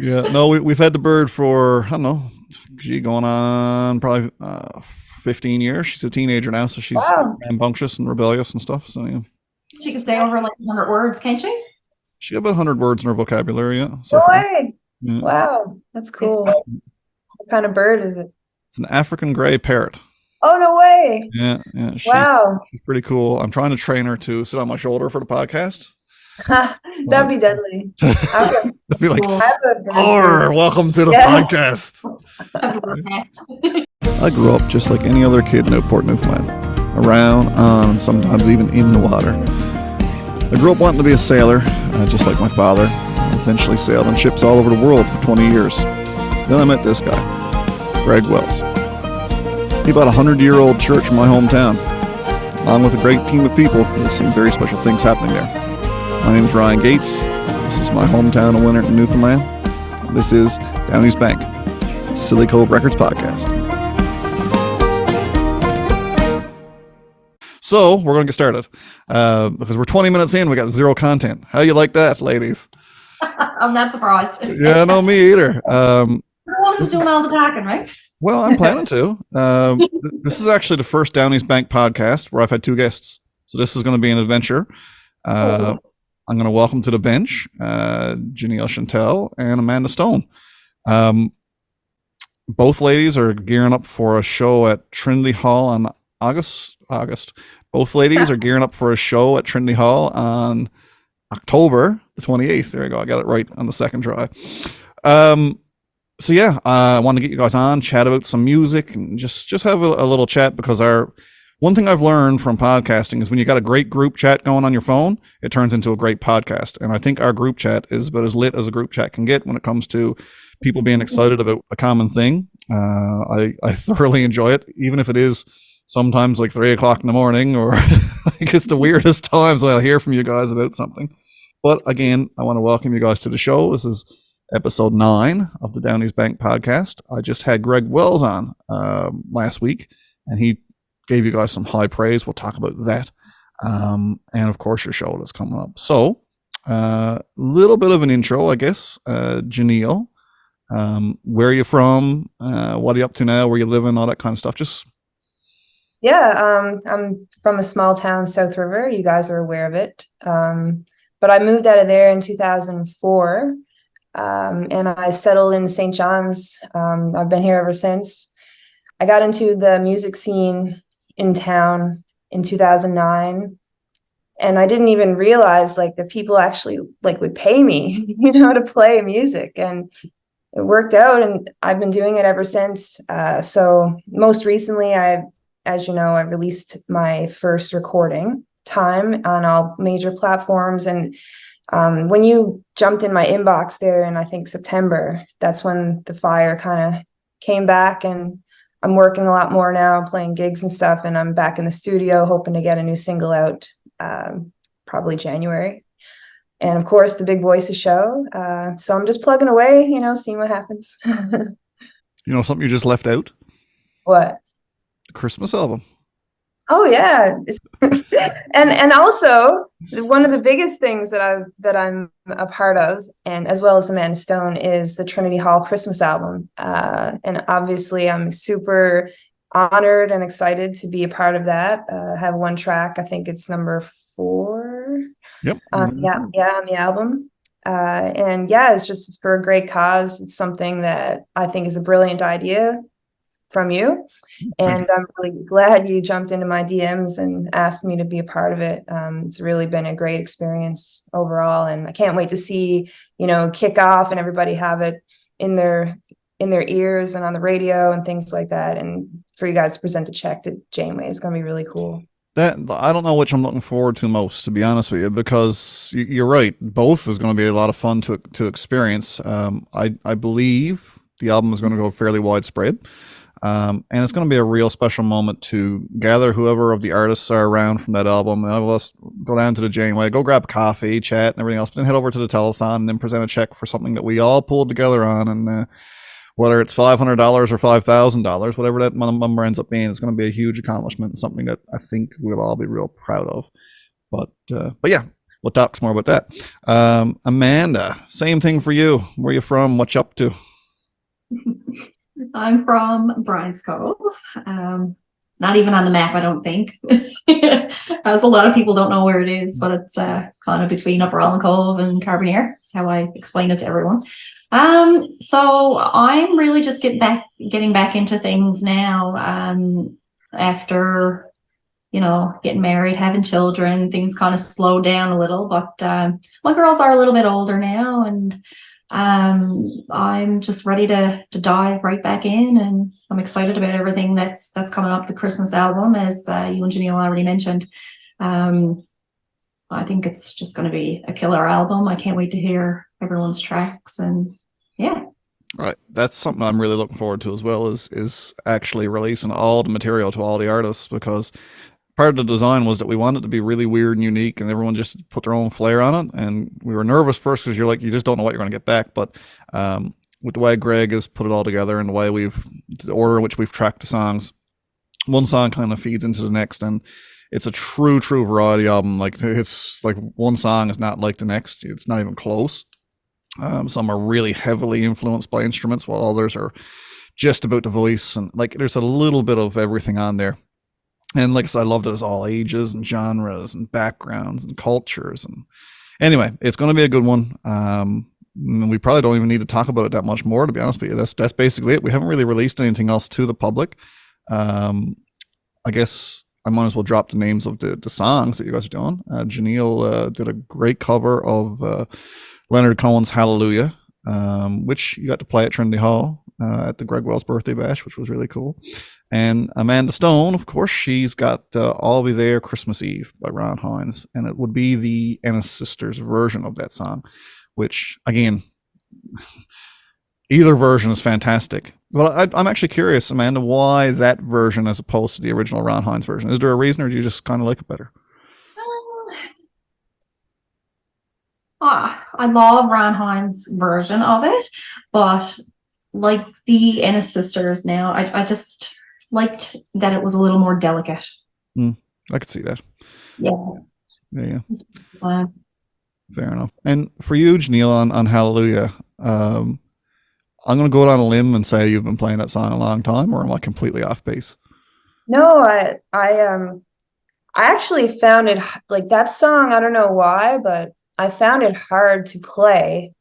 Yeah, no, we've had the bird for, I don't know, going on probably 15 years. She's a teenager now, so she's Wow. rambunctious and rebellious and stuff. So yeah, She could say over like 100 words, can't she? she got about 100 words in her vocabulary, yeah, so No far. way. Yeah. Wow. That's cool. What kind of bird is it? It's an African gray parrot. Oh, no way. Yeah, Wow. she's pretty cool. I'm trying to train her to sit on my shoulder for the podcast. That'd be deadly. I have a, I'd be like, I have a bird "Or too. welcome to the Yeah. podcast." I grew up just like any other kid in Newport, Newfoundland, around, on, and sometimes even in the water. I grew up wanting to be a sailor, just like my father. I eventually sailed on ships all over the world for 20 years. Then I met this guy, Greg Wells. He bought a 100-year-old church in my hometown. Along with a great team of people, there's some very special things happening there. My name is Ryan Gates. This is my hometown of Winterton, Newfoundland. This is Downey's Bank, Scilly Cove Records podcast. So we're going to get started because we're 20 minutes in. We got zero content. How you like that, ladies? I'm not surprised. Yeah, no, me either. You're the one who's doing all the talking, right? Well, I'm planning to. This is actually the first Downey's Bank podcast where I've had two guests. So this is going to be an adventure. I'm going to welcome to the bench Janeil Chantelle and Amanda Stone. Both ladies are gearing up for a show at Trinity Hall on August. Both ladies are gearing up for a show at Trinity Hall on October the 28th. There you go. I got it right on the second try. So yeah, I want to get you guys on, chat about some music, and just have a little chat because one thing I've learned from podcasting is when you got a great group chat going on your phone, it turns into a great podcast. And I think our group chat is about as lit as a group chat can get when it comes to people being excited about a common thing. I thoroughly enjoy it, even if it is sometimes like 3 o'clock in the morning, or like it's the weirdest times when I'll hear from you guys about something. But again, I want to welcome you guys to the show. This is episode 9 of the Downey's Bank podcast. I just had Greg Wells on last week, and he gave you guys some high praise. We'll talk about that. And of course, your show that's coming up. So, little bit of an intro, I guess. Janeil, where are you from? What are you up to now? Where you living? All that kind of stuff. Just I'm from a small town, South River. You guys are aware of it. But I moved out of there in 2004. And I settled in St. John's. I've been here ever since. I got into the music scene in town in 2009, and I didn't even realize like that people actually like would pay me, to play music, and it worked out, and I've been doing it ever since. So most recently, as you know, I released my first recording, Time, on all major platforms, and when you jumped in my inbox there in, I think, September, that's when the fire kind of came back, and I'm working a lot more now, playing gigs and stuff, and I'm back in the studio hoping to get a new single out probably January. And of course, the Big Voices show. So I'm just plugging away, seeing what happens. something you just left out? What? The Christmas album. Oh yeah, and also one of the biggest things that I'm a part of, and as well as Amanda Stone, is the Trinity Hall Christmas album. And obviously, I'm super honored and excited to be a part of that. I have one track, I think it's number 4. Yep. On the album. And yeah, it's for a great cause. It's something that I think is a brilliant idea from you, and I'm really glad you jumped into my DMs and asked me to be a part of it. It's really been a great experience overall, and I can't wait to see kick off and everybody have it in their ears and on the radio and things like that, and for you guys to present a check to Janeway is going to be really cool. That I don't know which I'm looking forward to most, to be honest with you, because you're right. Both is going to be a lot of fun to experience. I believe the album is going to go fairly widespread. And it's going to be a real special moment to gather whoever of the artists are around from that album, and let's go down to the Janeway, go grab coffee, chat, and everything else, but then head over to the telethon and then present a check for something that we all pulled together on. And whether it's $500 or $5,000, whatever that number ends up being, it's going to be a huge accomplishment and something that I think we'll all be real proud of. But yeah, we'll talk some more about that. Amanda, same thing for you. Where are you from? What you up to? I'm from Brian's Cove. Not even on the map, I don't think. As a lot of people don't know where it is, but it's kind of between Upper Allen Cove and Carbonear. That's how I explain it to everyone. So I'm really just getting back into things now. After getting married, having children, things kind of slowed down a little. But my girls are a little bit older now, and I'm just ready to dive right back in, and I'm excited about everything that's coming up. The Christmas album, as you and Janeil already mentioned. I think it's just going to be a killer album. I can't wait to hear everyone's tracks, and yeah. Right, that's something I'm really looking forward to as well. Is actually releasing all the material to all the artists, because part of the design was that we wanted it to be really weird and unique, and everyone just put their own flair on it. And we were nervous first because you just don't know what you're going to get back. But with the way Greg has put it all together and the order in which we've tracked the songs, one song kind of feeds into the next, and it's a true variety album. Like, it's like one song is not like the next. It's not even close. Some are really heavily influenced by instruments, while others are just about the voice, and like there's a little bit of everything on there. And like I said, I loved it as all ages and genres and backgrounds and cultures. And anyway, it's going to be a good one. We probably don't even need to talk about it that much more, to be honest with you. That's basically it. We haven't really released anything else to the public. I guess I might as well drop the names of the songs that you guys are doing. Janeil did a great cover of Leonard Cohen's Hallelujah, which you got to play at Trinity Hall at the Greg Wells birthday bash, which was really cool. And Amanda Stone, of course, she's got I'll Be There Christmas Eve by Ron Hines, and it would be the Ennis Sisters version of that song, which, again, either version is fantastic. But I'm actually curious, Amanda, why that version as opposed to the original Ron Hines version? Is there a reason, or do you just kind of like it better? I love Ron Hines' version of it, but like the Ennis Sisters now, I just liked that it was a little more delicate. I could see that. Yeah. Fair enough. And for you, Janeil, on Hallelujah, I'm going to go out on a limb and say you've been playing that song a long time, or am I completely off base? No, I actually found it like that song. I don't know why, but I found it hard to play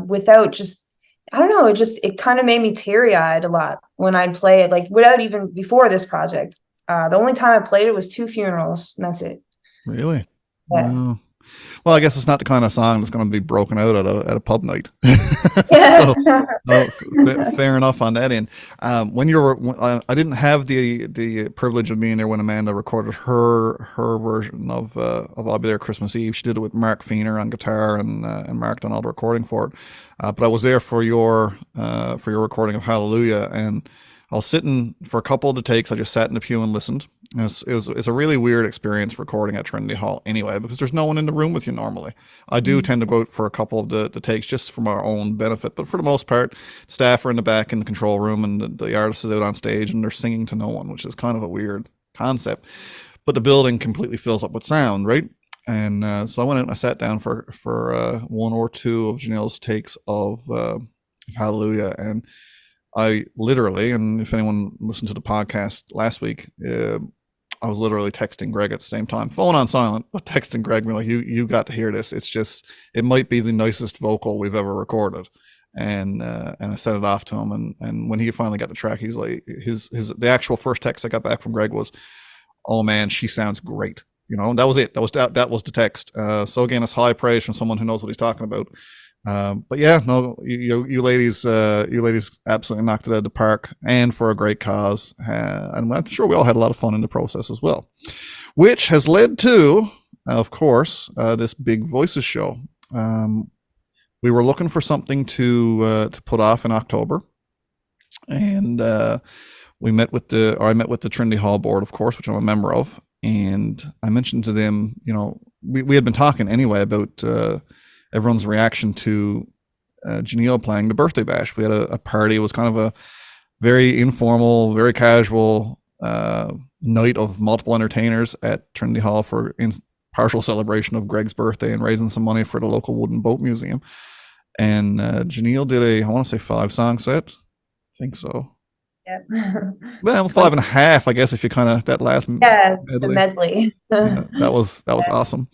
without just, I don't know, it kind of made me teary-eyed a lot when I'd play it, like without even before this project. The only time I played it was 2 funerals, and that's it. Really? Yeah. Wow. Well, I guess it's not the kind of song that's going to be broken out at a pub night. Yeah. Fair enough on that end. I didn't have the privilege of being there when Amanda recorded her version of I'll Be There Christmas Eve. She did it with Mark Feener on guitar, and Mark done all the recording for it. But I was there for your recording of Hallelujah, and I was sitting for a couple of the takes. I just sat in the pew and listened. And it's a really weird experience recording at Trinity Hall anyway, because there's no one in the room with you normally. I do tend to go out for a couple of the takes just for our own benefit, but for the most part, staff are in the back in the control room, and the artist is out on stage, and they're singing to no one, which is kind of a weird concept. But the building completely fills up with sound, right? And so I went out and I sat down for one or two of Janeil's takes of Hallelujah, and I literally, and if anyone listened to the podcast last week, I was literally texting Greg at the same time, phone on silent, but texting Greg, like, you got to hear this. It's just, it might be the nicest vocal we've ever recorded. And I sent it off to him, and when he finally got the track, he's like, the actual first text I got back from Greg was, "Oh man, she sounds great." That was it. That was the text. So again, it's high praise from someone who knows what he's talking about. But yeah, no, you ladies absolutely knocked it out of the park, and for a great cause. And I'm sure we all had a lot of fun in the process as well, which has led to, of course, this Big Voices show. We were looking for something to put off in October, and I met with the Trinity Hall board, of course, which I'm a member of, and I mentioned to them, we had been talking anyway about everyone's reaction to Janeil playing the birthday bash. We had a party. It was kind of a very informal, very casual night of multiple entertainers at Trinity Hall for partial celebration of Greg's birthday and raising some money for the local wooden boat museum. And Janeil did I want to say 5-song set. I think so. Yep. Well, 5.5, I guess, if you kind of that last Yeah, the medley. medley. Yeah, that was awesome.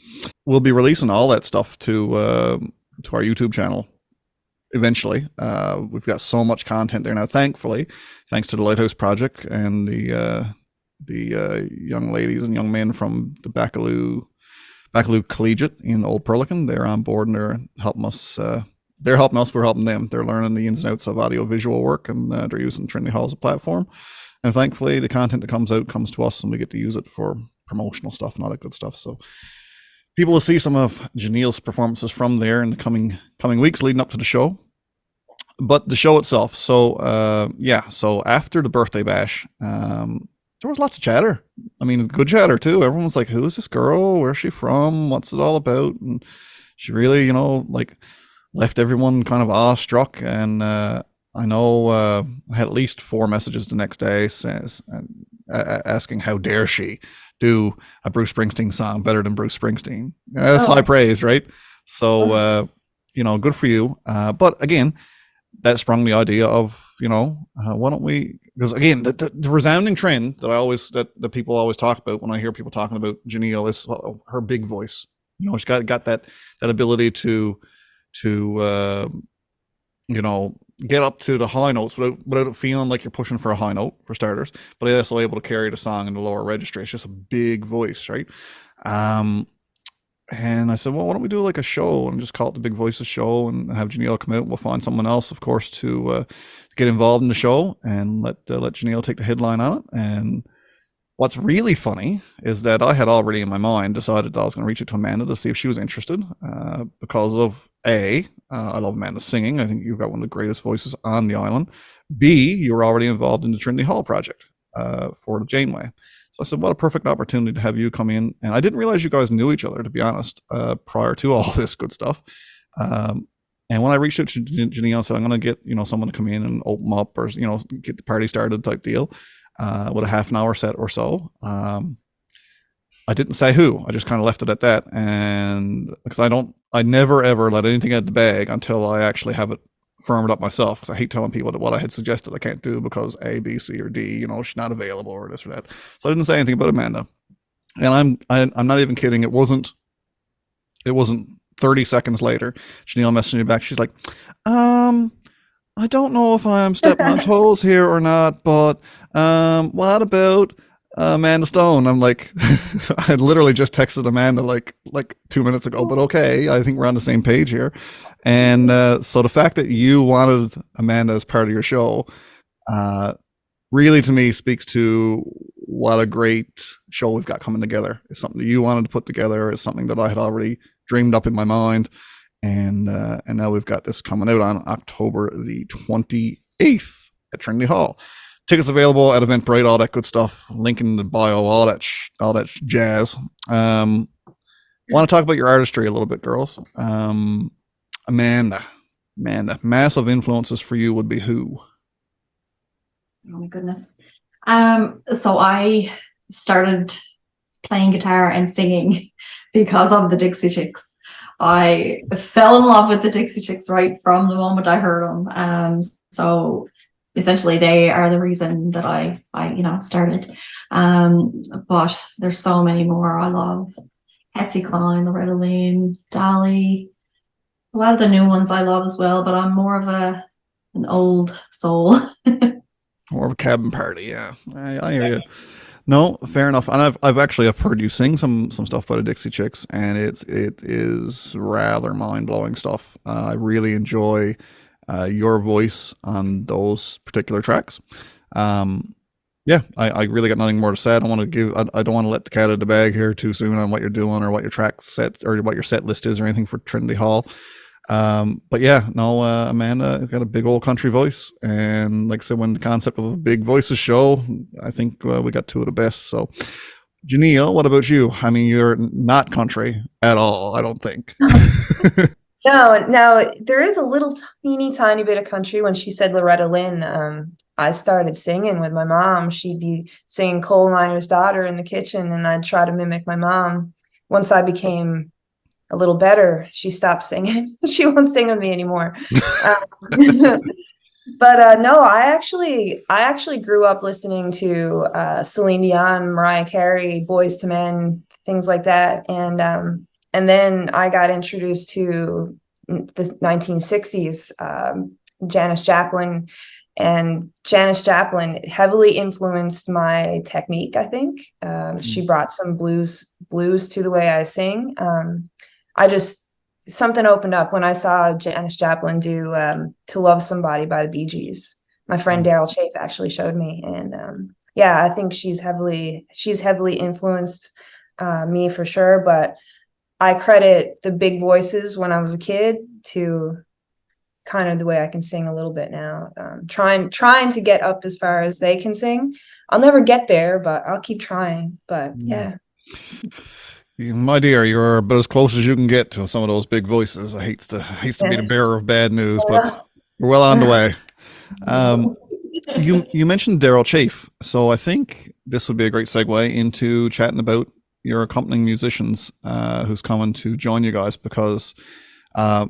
We'll be releasing all that stuff to our YouTube channel eventually. We've got so much content there now, thankfully, thanks to the Lighthouse Project and the young ladies and young men from the Baccaloo Collegiate in Old Perlican. They're on board and they're helping us. They're helping us. We're helping them. They're learning the ins and outs of audio-visual work, and they're using Trinity Hall as a platform. And thankfully, the content that comes out comes to us, and we get to use it for promotional stuff and all that good stuff. So people will see some of Janeil's performances from there in the coming weeks leading up to the show. But the show itself. So so after the birthday bash, there was lots of chatter. I mean, good chatter too. Everyone was like, "Who is this girl? Where's she from? What's it all about?" And she really, like, left everyone kind of awestruck. And I know I had at least 4 messages the next day asking how dare she do a Bruce Springsteen song better than Bruce Springsteen. That's high praise, right? So good for you. But again, that sprung the idea of, why don't we? Because again, the resounding trend that people always talk about when I hear people talking about Janeil is her big voice. She's got that ability to get up to the high notes without it feeling like you're pushing for a high note, for starters. But also able to carry the song in the lower register. It's just a big voice, right? And I said, well, why don't we do like a show and just call it the Big Voices Show and have Janeil come out. We'll find someone else, of course, to get involved in the show and let Janeil take the headline on it. And what's really funny is that I had already in my mind decided that I was going to reach out to Amanda to see if she was interested because of I love Amanda's singing. I think you've got one of the greatest voices on the island. B, you were already involved in the Trinity Hall project for the Janeway. So I said, what a perfect opportunity to have you come in. And I didn't realize you guys knew each other, to be honest, prior to all this good stuff. And when I reached out to Janeil and said, I'm going to get, someone to come in and open up or, get the party started type deal with a half an hour set or so. I didn't say who. I just kind of left it at that. And because I never ever let anything out of the bag until I actually have it firmed up myself, because I hate telling people that what I had suggested I can't do because A, B, C, or D, she's not available or this or that. So I didn't say anything about Amanda. And I'm not even kidding. It wasn't 30 seconds later, Janeil messaged me back. She's like, I don't know if I'm stepping on toes here or not, but what about Amanda Stone? I'm like, I had literally just texted Amanda like 2 minutes ago, but okay, I think we're on the same page here. And so the fact that you wanted Amanda as part of your show really, to me, speaks to what a great show we've got coming together. It's something that you wanted to put together. It's something that I had already dreamed up in my mind. And now we've got this coming out on October the 28th at Trinity Hall. Tickets available at Eventbrite, all that good stuff. Link in the bio, all that jazz. Want to talk about your artistry a little bit, girls? Amanda, massive influences for you would be who? Oh my goodness. So I started playing guitar and singing because of the Dixie Chicks. I fell in love with the Dixie Chicks right from the moment I heard them. So essentially they are the reason that I started. But there's so many more. I love Patsy Cline, Loretta Lynn, Dolly. A lot of the new ones I love as well, but I'm more of an old soul. More of a cabin party, yeah. I hear you. No, fair enough. And I've heard you sing some stuff by the Dixie Chicks, and it is rather mind blowing stuff. I really enjoy your voice on those particular tracks. I really got nothing more to say. I don't want to let the cat out of the bag here too soon on what you're doing or what your track set or what your set list is or anything for Trinity Hall. But yeah, no, Amanda got a big old country voice, and like I said, when the concept of a Big Voices show, I think we got two of the best. So Janeil, what about you? I mean, you're not country at all, I don't think. No, there is a little tiny bit of country. When she said Loretta Lynn, I started singing with my mom. She'd be singing Coal Miner's Daughter in the kitchen, and I'd try to mimic my mom. once I became a little better, she stopped singing. She won't sing with me anymore. But no, I actually grew up listening to Celine Dion, Mariah Carey, Boys to Men, things like that, and then I got introduced to the 1960s, Janis Joplin, and Janis Joplin heavily influenced my technique. I think she brought some blues to the way I sing. I just Something opened up when I saw Janis Joplin do "To Love Somebody" by the Bee Gees. My friend Daryl Chafe actually showed me, and yeah, I think she's heavily influenced me for sure. But I credit the big voices when I was a kid to kind of the way I can sing a little bit now. Trying to get up as far as they can sing. I'll never get there, but I'll keep trying. But yeah. My dear, you're about as close as you can get to some of those big voices. I hates to be the bearer of bad news, but we're well on the way. You mentioned Daryl Chafe, so I think this would be a great segue into chatting about your accompanying musicians who's coming to join you guys, because to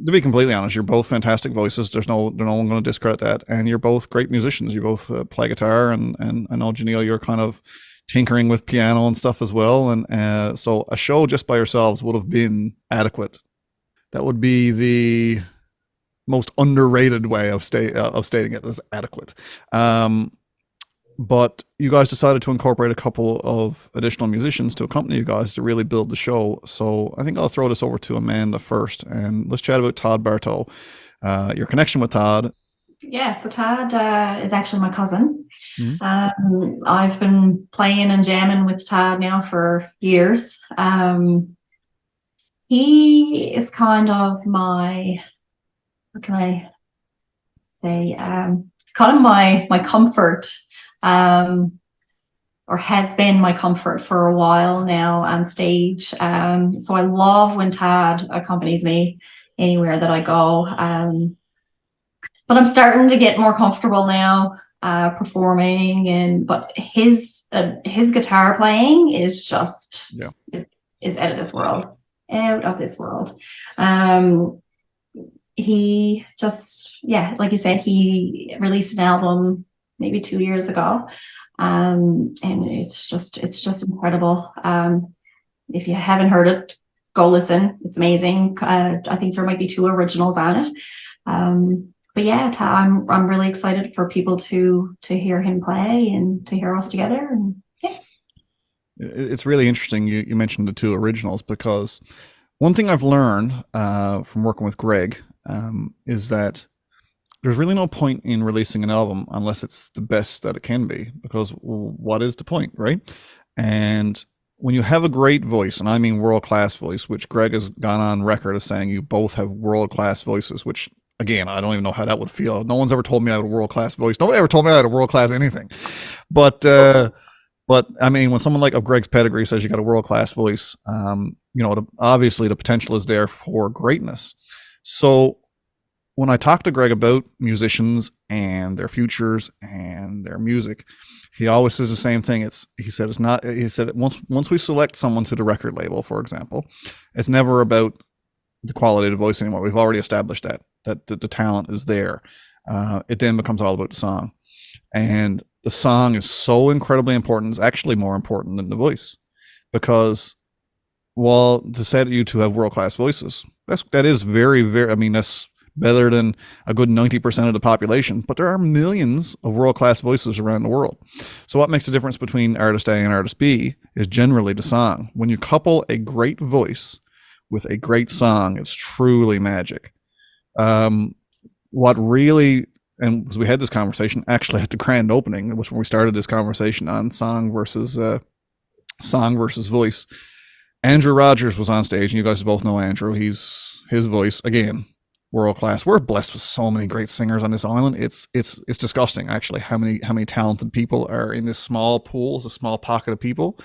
be completely honest, you're both fantastic voices. There's no one going to discredit that, and you're both great musicians. You both play guitar, and I know, Janeil, you're kind of tinkering with piano and stuff as well, and so a show just by yourselves would have been adequate. That would be the most underrated way of stating it, as adequate. But you guys decided to incorporate a couple of additional musicians to accompany you guys to really build the show. So I think I'll throw this over to Amanda first, and let's chat about Todd Bartow, your connection with Todd. Yeah, so Todd is actually my cousin. I've been playing and jamming with Todd now for years. He is kind of my, what can I say? It's kind of my comfort, or has been my comfort for a while now on stage. So I love when Todd accompanies me anywhere that I go. But I'm starting to get more comfortable now performing, but his guitar playing is just is out of this world. He just, like you said, he released an album maybe 2 years ago, and it's just incredible. If you haven't heard it, go listen. It's amazing. I think there might be 2 originals on it. But yeah, I'm really excited for people to hear him play and to hear us together. And it's really interesting you mentioned the 2 originals, because one thing I've learned from working with Greg is that there's really no point in releasing an album unless it's the best that it can be, because what is the point, right? And when you have a great voice, and I mean world-class voice, which Greg has gone on record as saying you both have world-class voices, which, again, I don't even know how that would feel. No one's ever told me I had a world-class voice. Nobody ever told me I had a world-class anything. But I mean, when someone like of Greg's pedigree says you got a world-class voice, obviously the potential is there for greatness. So when I talk to Greg about musicians and their futures and their music, he always says the same thing. He said once we select someone to the record label, for example, it's never about the quality of the voice anymore. We've already established that the talent is there. It then becomes all about the song, and the song is so incredibly important. It's actually more important than the voice, because while to say that you 2 have world-class voices, that is very, very, I mean, that's better than a good 90% of the population, but there are millions of world-class voices around the world. So what makes the difference between artist A and artist B is generally the song. When you couple a great voice with a great song, it's truly magic. What really, and because we had this conversation actually at the grand opening, it was when we started this conversation on song versus voice. Andrew Rogers was on stage, and you guys both know Andrew. His voice, again, world class. We're blessed with so many great singers on this island. It's disgusting, actually, how many talented people are in this small pool, a small pocket of people,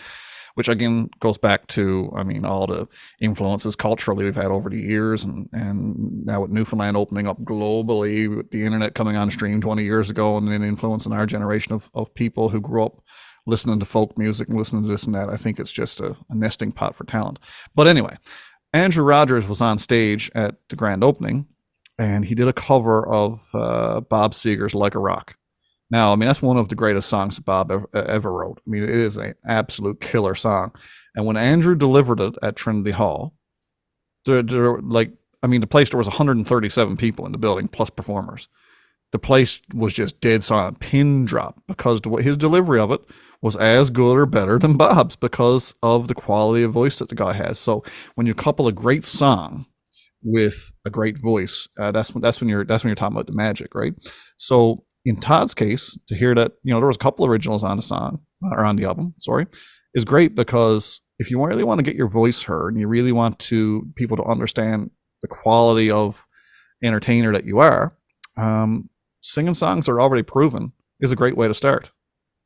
which again goes back to, I mean, all the influences culturally we've had over the years, and now with Newfoundland opening up globally, with the internet coming on stream 20 years ago, and then influencing our generation of people who grew up listening to folk music and listening to this and that. I think it's just a nesting pot for talent. But anyway, Andrew Rogers was on stage at the grand opening, and he did a cover of Bob Seger's Like a Rock. Now, I mean, that's one of the greatest songs that Bob ever wrote. I mean, it is an absolute killer song. And when Andrew delivered it at Trinity Hall, the place, there was 137 people in the building, plus performers. The place was just dead silent, pin drop, because his delivery of it was as good or better than Bob's because of the quality of voice that the guy has. So when you couple a great song with a great voice, that's when you're talking about the magic, right? So in Todd's case, to hear that, there was a couple originals on the song or on the album, is great, because if you really want to get your voice heard and you really want people to understand the quality of entertainer that you are, singing songs that are already proven is a great way to start.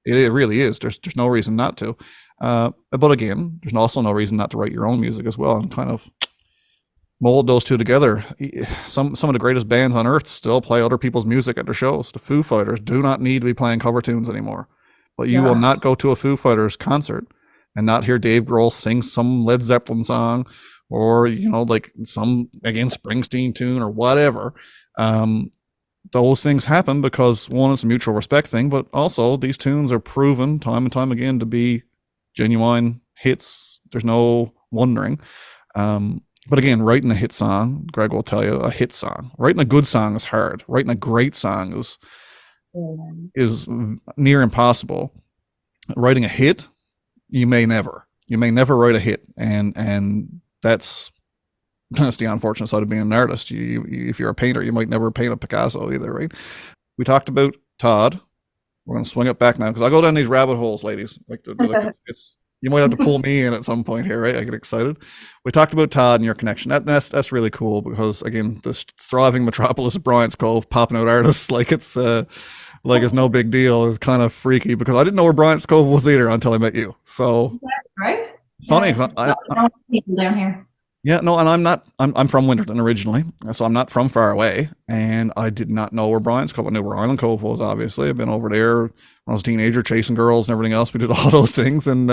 It really is. There's no reason not to. But again, there's also no reason not to write your own music as well and kind of mold those two together. Some of the greatest bands on earth still play other people's music at their shows. The Foo Fighters do not need to be playing cover tunes anymore. But you will not go to a Foo Fighters concert and not hear Dave Grohl sing some Led Zeppelin song, or like some, again, Springsteen tune or whatever. Those things happen because, one, it's a mutual respect thing, but also these tunes are proven time and time again to be genuine hits. There's no wondering. But again, writing a hit song, Greg will tell you, a hit song, writing a good song is hard. Writing a great song is near impossible. Writing a hit, you may never write a hit, and that's the unfortunate side of being an artist. If you're a painter, you might never paint a Picasso either, right? We talked about Todd. We're going to swing it back now, because I go down these rabbit holes, ladies. You might have to pull me in at some point here, right? I get excited. We talked about Todd and your connection. That's really cool, because again, this thriving metropolis of Bryant's Cove, popping out artists like it's no big deal is kind of freaky, because I didn't know where Bryant's Cove was either until I met you. So right? Funny. Yeah, people down here. Yeah, no, and I'm from Winterton originally, so I'm not from far away, and I did not know where Bryant's Cove. I knew where Island Cove was, obviously. I've been over there when I was a teenager, chasing girls and everything else. We did all those things, and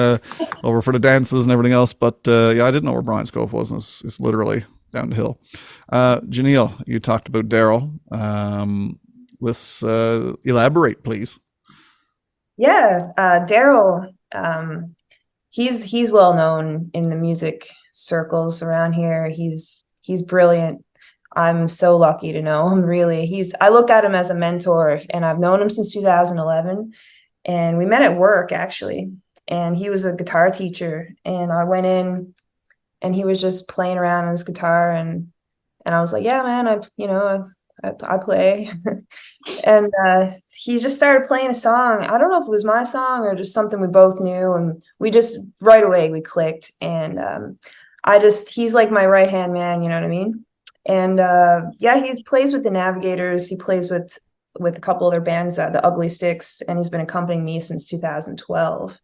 over for the dances and everything else. But I didn't know where Bryant's Cove was, and it's literally down the hill. Janeil, you talked about Daryl. Let's elaborate, please. Yeah, Daryl, he's well known in the music circles around here. He's brilliant. I'm so lucky to know him. Really, I look at him as a mentor, and I've known him since 2011, and we met at work actually, and he was a guitar teacher, and I went in and he was just playing around on his guitar, and I was like, yeah, man, I play. And he just started playing a song. I don't know if it was my song or just something we both knew, and we just right away we clicked. And he's like my right hand man, you know what I mean? And he plays with the Navigators. He plays with a couple other bands, the Ugly Sticks, and he's been accompanying me since 2012.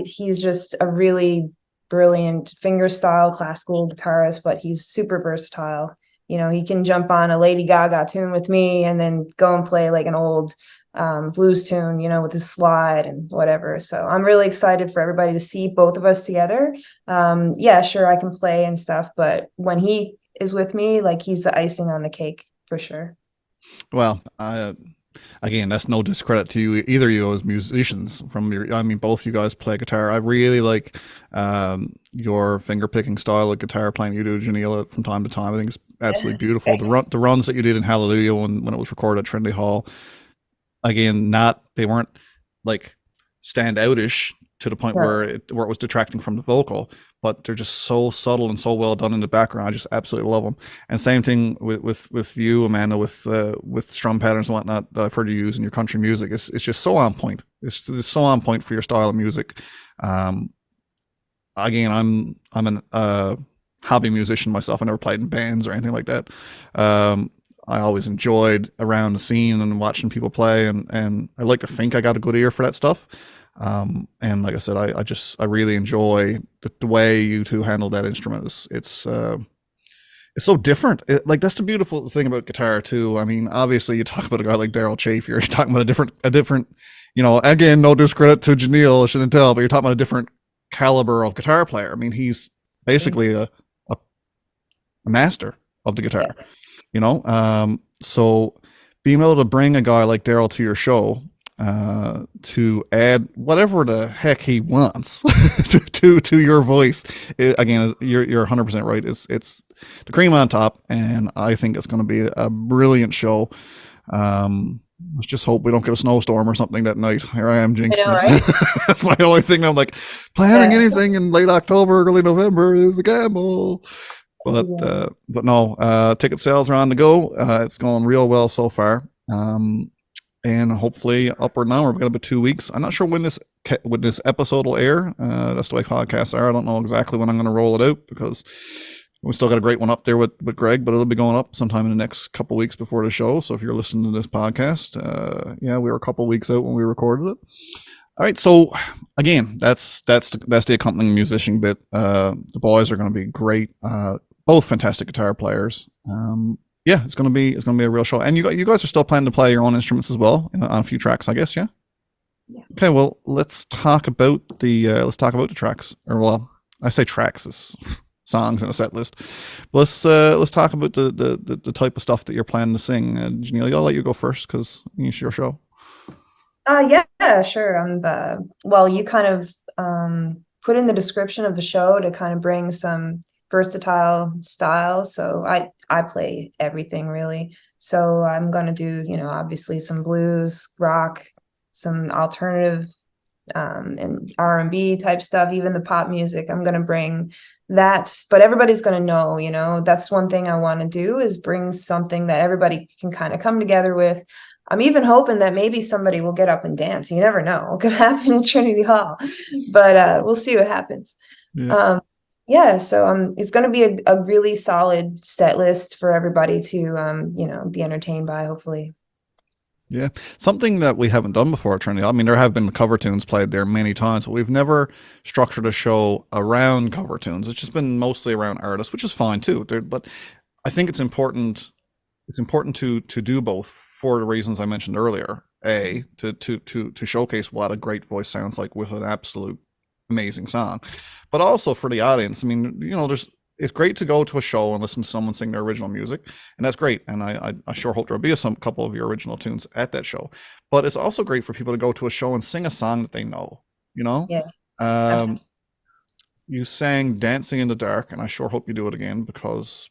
He's just a really brilliant fingerstyle classical guitarist, but he's super versatile. He can jump on a Lady Gaga tune with me and then go and play like an old blues tune, with his slide and whatever. So I'm really excited for everybody to see both of us together. Sure, I can play and stuff, but when he is with me, like, he's the icing on the cake for sure. Well, again, that's no discredit to you, either of you as musicians. Both you guys play guitar. I really like your finger picking style of guitar playing you do, Janeil, from time to time. I think it's absolutely beautiful. The runs that you did in Hallelujah when it was recorded at Trinity Hall, again, they weren't like standoutish to the point where it was detracting from the vocal, but they're just so subtle and so well done in the background. I just absolutely love them. And same thing with you, Amanda, with strum patterns and whatnot that I've heard you use in your country music. It's just so on point. It's so on point for your style of music. Again, I'm an hobby musician myself. I never played in bands or anything like that. I always enjoyed around the scene and watching people play, and I like to think I got a good ear for that stuff. And like I said, I really enjoy the way you two handle that instrument. It's it's so different. Like that's the beautiful thing about guitar too. I mean, obviously you talk about a guy like Daryl Chafe, you're talking about a different, you know, again, no discredit to Janeil Chantelle, but you're talking about a different caliber of guitar player. I mean, he's basically a master of the guitar, you know? So being able to bring a guy like Daryl to your show, to add whatever the heck he wants to your voice, again, you're 100% right. It's the cream on top, and I think it's going to be a brilliant show. Let's just hope we don't get a snowstorm or something that night. Here I am jinxing know, it. right? That's my only thing. I'm like, planning anything in late October, early November is a gamble. But no, ticket sales are on the go. It's going real well so far. And hopefully upward now. We've got about 2 weeks. I'm not sure when this episode will air. That's the way podcasts are. I don't know exactly when I'm going to roll it out because we still got a great one up there with Greg, but it'll be going up sometime in the next couple weeks before the show. So if you're listening to this podcast, we were a couple weeks out when we recorded it. All right, so again, that's the accompanying musician bit. The boys are going to be great. Both fantastic guitar players. It's gonna be a real show. And you guys are still planning to play your own instruments as well on a few tracks, I guess, yeah. Yeah. Okay, well, let's talk about the tracks. Or well, I say tracks as songs in a set list. Let's talk about the type of stuff that you're planning to sing. Janeil, I'll let you go first because it's your show. Yeah, sure. Well, you kind of put in the description of the show to kind of bring some versatile style. So I play everything really. So I'm gonna do, obviously some blues, rock, some alternative, and R&B type stuff, even the pop music. I'm gonna bring that, but everybody's gonna know, that's one thing I want to do is bring something that everybody can kind of come together with. I'm even hoping that maybe somebody will get up and dance. You never know. It could happen in Trinity Hall, but we'll see what happens. So it's going to be a really solid set list for everybody to, be entertained by, hopefully. Yeah, something that we haven't done before at Trinity. I mean, there have been cover tunes played there many times, but we've never structured a show around cover tunes. It's just been mostly around artists, which is fine too. But I think it's important. It's important to do both for the reasons I mentioned earlier. To showcase what a great voice sounds like with an absolute amazing song, but also for the audience. I mean, it's great to go to a show and listen to someone sing their original music, and that's great. And I sure hope there'll be some couple of your original tunes at that show. But it's also great for people to go to a show and sing a song that they know. Yeah. You sang "Dancing in the Dark," and I sure hope you do it again because,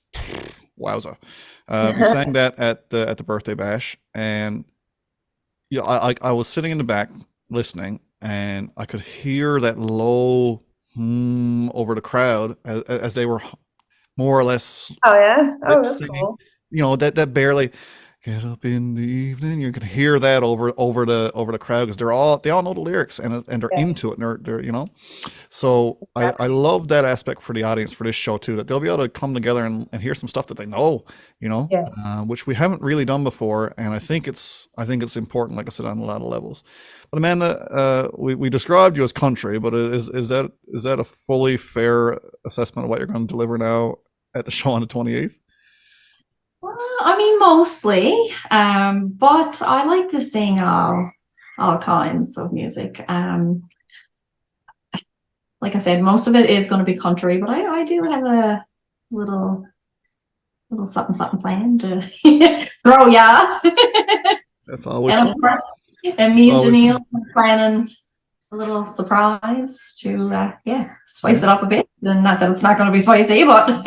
wowza! You sang that at the birthday bash, and I was sitting in the back listening, and I could hear that low over the crowd as they were more or less. Oh yeah, that's singing, cool. That barely get up in the evening. You can hear that over the crowd because they all know the lyrics and they're into it. And they're. So I love that aspect for the audience for this show too, that they'll be able to come together and hear some stuff that they know, which we haven't really done before. And I think it's important, like I said, on a lot of levels. But Amanda, we described you as country, but is that a fully fair assessment of what you're going to deliver now at the show on the 28th? Well, I mean, mostly, but I like to sing all kinds of music. Like I said, most of it is going to be country, but I do have a little something planned to throw ya. That's always and fun. Of course, and me and Janeil are planning a little surprise to spice it up a bit. And not that it's not going to be spicy, but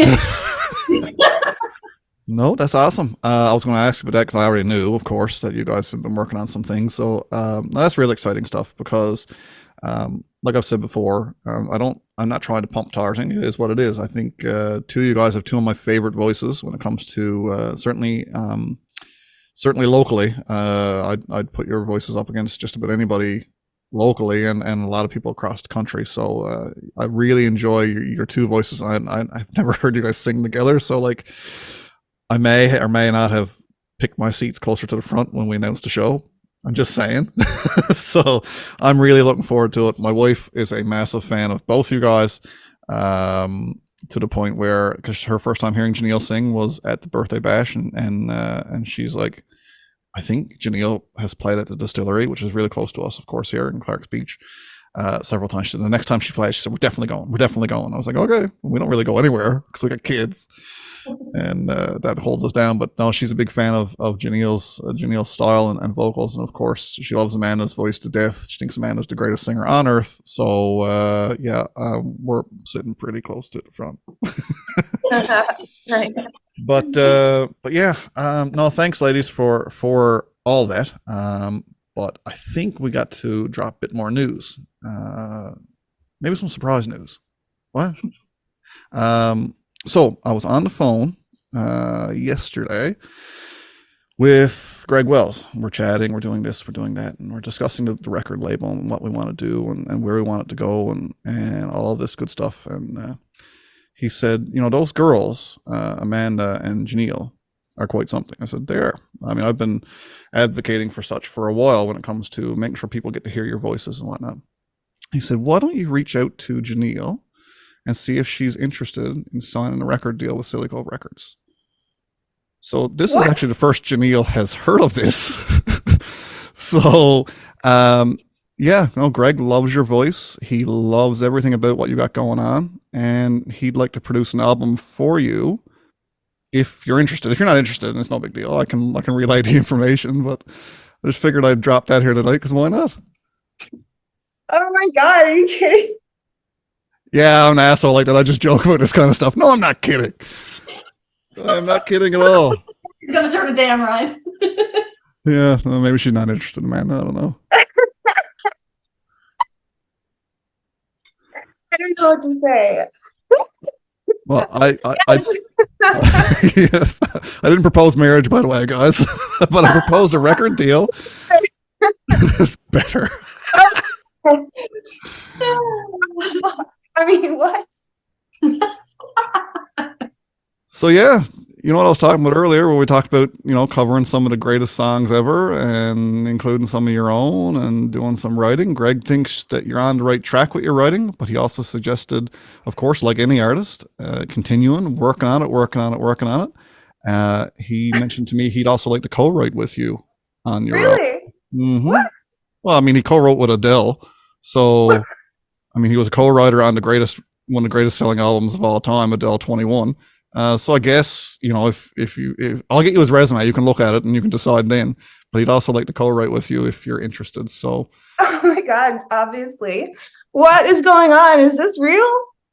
no, that's awesome. I was going to ask you about that because I already knew, of course, that you guys have been working on some things. So that's really exciting stuff because, like I've said before, I'm not trying to pump tires. It is what it is. I think two of you guys have two of my favorite voices when it comes to certainly locally. I'd put your voices up against just about anybody locally and a lot of people across the country. So I really enjoy your two voices. I've never heard you guys sing together. So like, I may or may not have picked my seats closer to the front when we announced the show. I'm just saying. So I'm really looking forward to it. My wife is a massive fan of both you guys. to the point where, because her first time hearing Janeil sing was at the birthday bash, and she's like, I think Janeil has played at the distillery, which is really close to us, of course, here in Clark's Beach, several times. She said, the next time she plays, she said, we're definitely going. We're definitely going. I was like, okay, we don't really go anywhere because we got kids. And that holds us down. But no, she's a big fan of Janeil's style and vocals. And of course, she loves Amanda's voice to death. She thinks Amanda's the greatest singer on earth. So we're sitting pretty close to the front. Nice. But yeah, no, thanks, ladies, for all that. But I think we got to drop a bit more news. Maybe some surprise news. What? So I was on the phone yesterday with Greg Wells. We're chatting, we're doing this, we're doing that, and we're discussing the record label and what we want to do and where we want it to go and all this good stuff. And he said, those girls, Amanda and Janeil, are quite something. I said, they are. I mean, I've been advocating for such for a while when it comes to making sure people get to hear your voices and whatnot. He said, why don't you reach out to Janeil and see if she's interested in signing a record deal with Scilly Cove Records. So this is actually the first Janeil has heard of this. So, Greg loves your voice. He loves everything about what you got going on, and he'd like to produce an album for you if you're interested. If you're not interested, it's no big deal. I can relay the information, but I just figured I'd drop that here tonight because why not? Oh my God, are you kidding? Yeah, I'm an asshole like that. I just joke about this kind of stuff. No, I'm not kidding. I'm not kidding at all. He's gonna turn it down, right? Yeah, well, maybe she's not interested in Amanda. I don't know. I don't know what to say. Well, yes, I didn't propose marriage, by the way, guys, but I proposed a record deal. It's better. I mean, what? So yeah, you know what I was talking about earlier, where we talked about, covering some of the greatest songs ever and including some of your own and doing some writing. Greg thinks that you're on the right track with your writing, but he also suggested, of course, like any artist, continuing, working on it. He mentioned to me he'd also like to co-write with you on your Really? Mm-hmm. What? Well, I mean, he co-wrote with Adele, so I mean, he was a co-writer on one of the greatest selling albums of all time, Adele 21. So I guess, if I'll get you his resume, you can look at it and you can decide then. But he'd also like to co-write with you if you're interested. So, Oh my God, obviously. What is going on? Is this real?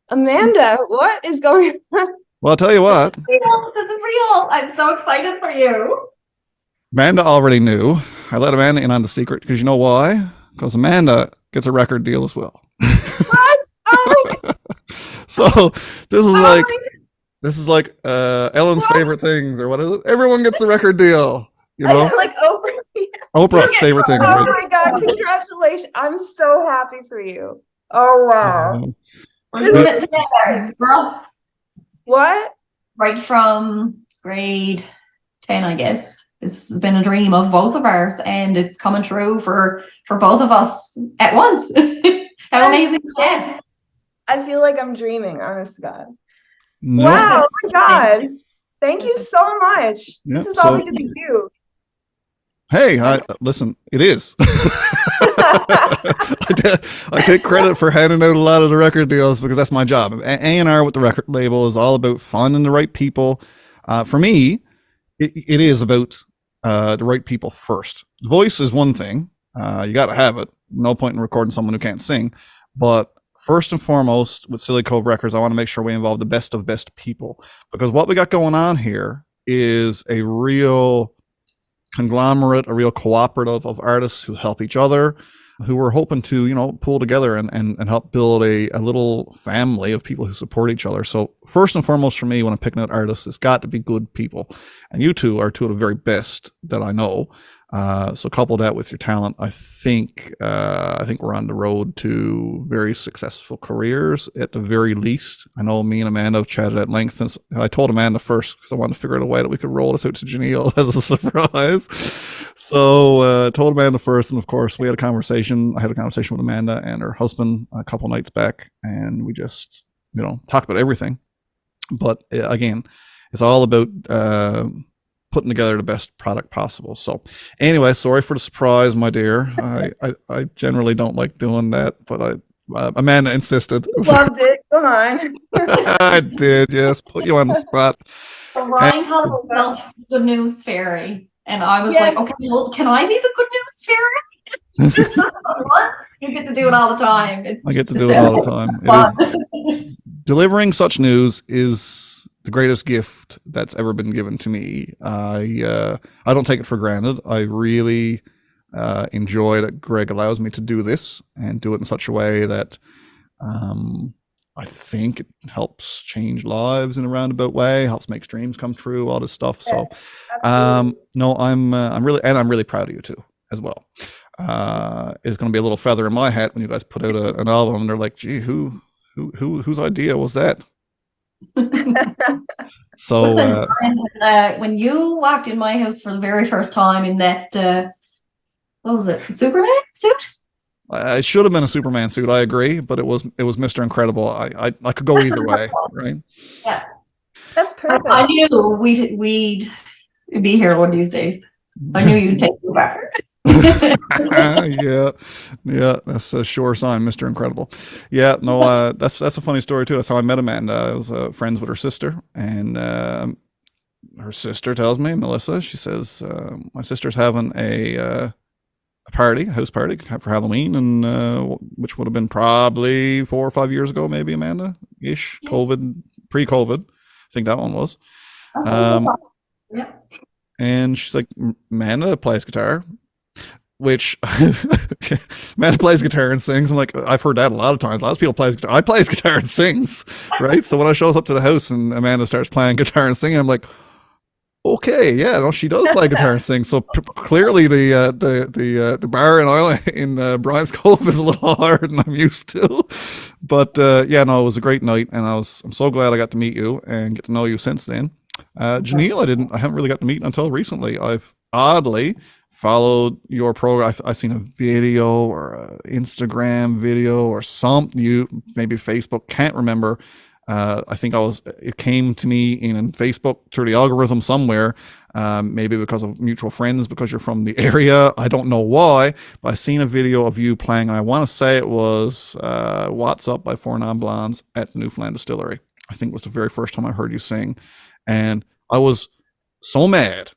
Amanda, what is going on? well, I'll tell you what, This is real. I'm so excited for you. Amanda already knew. I let Amanda in on the secret because you know why? Because Amanda gets a record deal as well. What? Oh, So this is my- Ellen's What? favorite things, or what is it? Everyone gets a record deal. like Oprah. Yes. Oprah's favorite things. Oh my God, congratulations. I'm so happy for you. Oh wow. We're doing it together, girl. What? Right from grade 10, I guess. This has been a dream of both of ours, and it's coming true for both of us at once. How amazing is that? I feel like I'm dreaming, honest to God. No. Wow, oh my God. Thank you so much. Yeah, This is all so- because of you. Hey, listen, it is. I take credit for handing out a lot of the record deals because that's my job. A&R with the record label is all about finding the right people. For me, it is about the right people first. Voice is one thing. You got to have it. No point in recording someone who can't sing. But first and foremost, with Scilly Cove Records, I want to make sure we involve the best of best people. Because what we got going on here is a real conglomerate, a real cooperative of artists who help each other, who we're hoping to, pull together and help build a little family of people who support each other. So first and foremost for me, when I'm picking out artists, it's got to be good people. And you two are two of the very best that I know. So couple that with your talent, I think we're on the road to very successful careers at the very least. I know me and Amanda have chatted at length, and I told Amanda first because I wanted to figure out a way that we could roll this out to Janeil as a surprise. So told Amanda first, and of course we had a conversation. I had a conversation with Amanda and her husband a couple nights back, and we just talked about everything. But again, it's all about putting together the best product possible. So anyway, sorry for the surprise, my dear. I generally don't like doing that, but Amanda insisted. Loved it. Come on. I did, yes, put you on the spot. So Ryan calls himself the good news fairy. And I was like, okay, well, can I be the good news fairy? Once you get to do it all the time. I get to do it all the time. Delivering such news is the greatest gift that's ever been given to me. I don't take it for granted. I really enjoy that Greg allows me to do this and do it in such a way that I think it helps change lives in a roundabout way, helps make dreams come true, all this stuff. So, no, I'm really proud of you too, as well. It's going to be a little feather in my hat when you guys put out an album and they're like, gee, whose idea was that? So, listen, when you walked in my house for the very first time in that, what was it, Superman suit? It should have been a Superman suit. I agree, but it was Mr. Incredible. I could go either way, right? Yeah, that's perfect. I knew we'd be here one of these days. I knew you'd take me back. Yeah, that's a sure sign, Mr. Incredible. Yeah, no, that's a funny story too. That's how I met Amanda. I was friends with her sister, and her sister tells me, Melissa, she says, my sister's having a house party for Halloween, and which would have been probably 4 or 5 years ago, maybe, Amanda ish. Pre-COVID, I think that one was. Yeah. And she's like, Amanda plays guitar, which Amanda plays guitar and sings. I'm like, I've heard that a lot of times. Lots of people plays guitar. I plays guitar and sings, right? So when I shows up to the house and Amanda starts playing guitar and singing, I'm like, okay, yeah, no, she does play guitar and sing. So clearly the bar in Brian's Cove is a little higher than I'm used to. But yeah, no, it was a great night, and I'm so glad I got to meet you and get to know you since then. Janeil, I haven't really got to meet until recently. I've oddly followed your program. I've seen a video or an Instagram video or something, maybe Facebook, can't remember. I think it came to me in Facebook through the algorithm somewhere, maybe because of mutual friends, because you're from the area. I don't know why, but I seen a video of you playing, and I want to say it was What's Up by Four Non Blondes at Newfoundland Distillery. I think it was the very first time I heard you sing. And I was so mad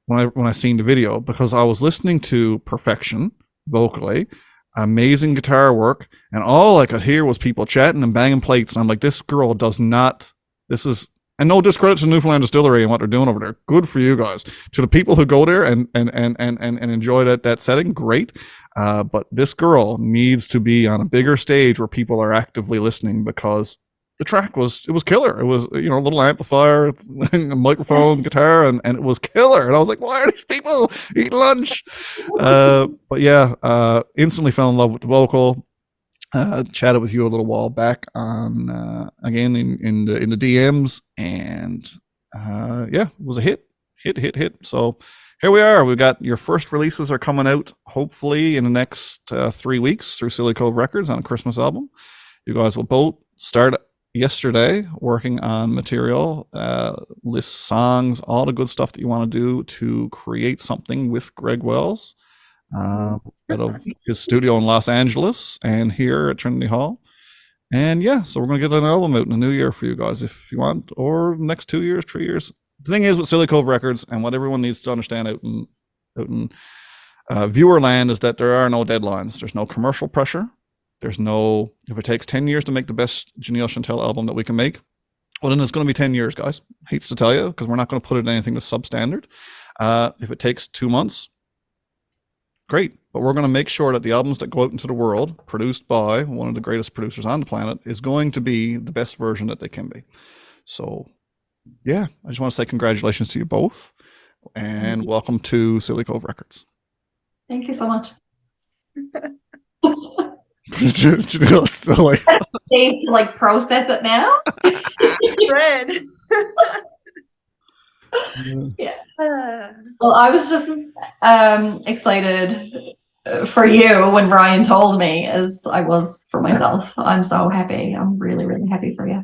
when I seen the video, because I was listening to perfection vocally, amazing guitar work, and all I could hear was people chatting and banging plates. And I'm like, this girl does not. And no discredit to Newfoundland Distillery and what they're doing over there. Good for you guys. To the people who go there and enjoy that setting, great. But this girl needs to be on a bigger stage where people are actively listening, because the track was killer. It was, a little amplifier, a microphone, guitar, and it was killer. And I was like, why are these people eating lunch? But yeah, instantly fell in love with the vocal. Chatted with you a little while back on again in the DMs, and yeah, it was a hit. So here we are. We've got your first releases are coming out hopefully in the next 3 weeks through Scilly Cove Records on a Christmas album. You guys will both start yesterday working on material, lists, songs, all the good stuff that you want to do to create something with Greg Wells out of his studio in Los Angeles and here at Trinity Hall. And yeah, so we're going to get an album out in the new year for you guys if you want, or next 2 years, 3 years. The thing is with Scilly Cove Records, and what everyone needs to understand out in viewer land, is that there are no deadlines. There's no commercial pressure. There's no, if it takes 10 years to make the best Janeil Chantelle album that we can make, well, then it's going to be 10 years, guys. Hates to tell you, because we're not going to put it in anything that's substandard. If it takes 2 months, great. But we're going to make sure that the albums that go out into the world, produced by one of the greatest producers on the planet, is going to be the best version that they can be. So, yeah, I just want to say congratulations to you both, and welcome to Scilly Cove Records. Thank you so much. Janeil's still like days to process it now. Red. Yeah. Well, I was just excited for you when Brian told me, as I was for myself. I'm so happy. I'm really, really happy for you.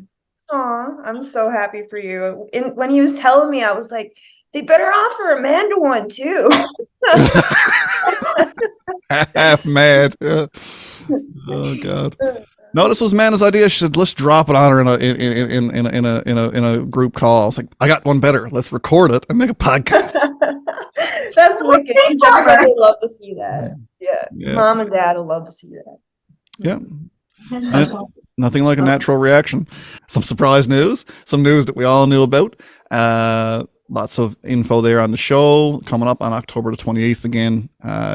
Aw, I'm so happy for you. And when he was telling me, I was like, they better offer Amanda one too. Half mad. Yeah. Oh God. No, this was Amanda's idea. She said, "Let's drop it on her in a group call." I was like, "I got one better. Let's record it and make a podcast." That's wicked. Everybody will love to see that. Yeah. Yeah. Mom and dad will love to see that. Yeah. Nothing like a natural reaction. Some surprise news, some news that we all knew about. Lots of info there on the show coming up on October the 28th again.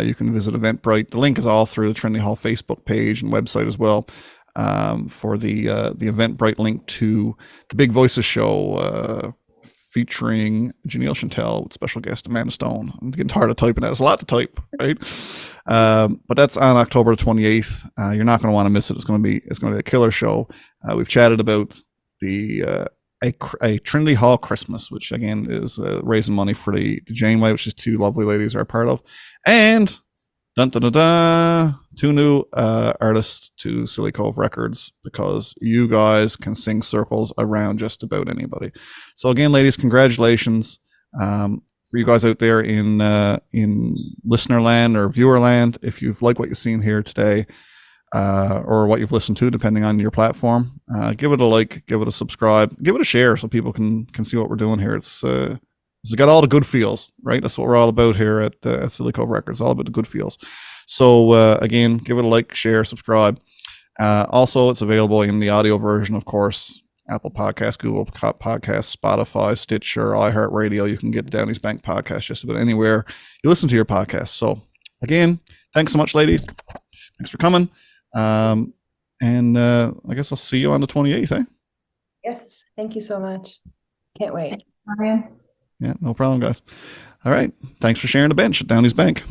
You can visit Eventbrite. The link is all through the Trinity Hall Facebook page and website as well, for the Eventbrite link to the Big Voices show, featuring Janeil Chantelle with special guest Amanda Stone. I'm getting tired of typing that. It's a lot to type, right? But that's on October 28th. You're not going to want to miss it. It's going to be a killer show. We've chatted about the a Trinity Hall Christmas, which again is raising money for the Janeway, which is two lovely ladies are a part of, and dun, dun, dun, dun, two new artists to Scilly Cove Records, because you guys can sing circles around just about anybody. So again, ladies, congratulations. For you guys out there in listener land or viewer land, if you've liked what you've seen here today, or what you've listened to, depending on your platform, give it a like, give it a subscribe, give it a share, so people can see what we're doing here. It's got all the good feels, right? That's what we're all about here at Scilly Cove Records, all about the good feels. So again, give it a like, share, subscribe. Also, it's available in the audio version, of course. Apple Podcasts, Google Podcasts, Spotify, Stitcher, iHeartRadio. You can get Downey's Bank podcast just about anywhere you listen to your podcast. So again, thanks so much, ladies. Thanks for coming. And I guess I'll see you on the 28th, eh? Yes. Thank you so much. Can't wait. Marian. Yeah, no problem, guys. All right. Thanks for sharing the bench at Downey's Bank.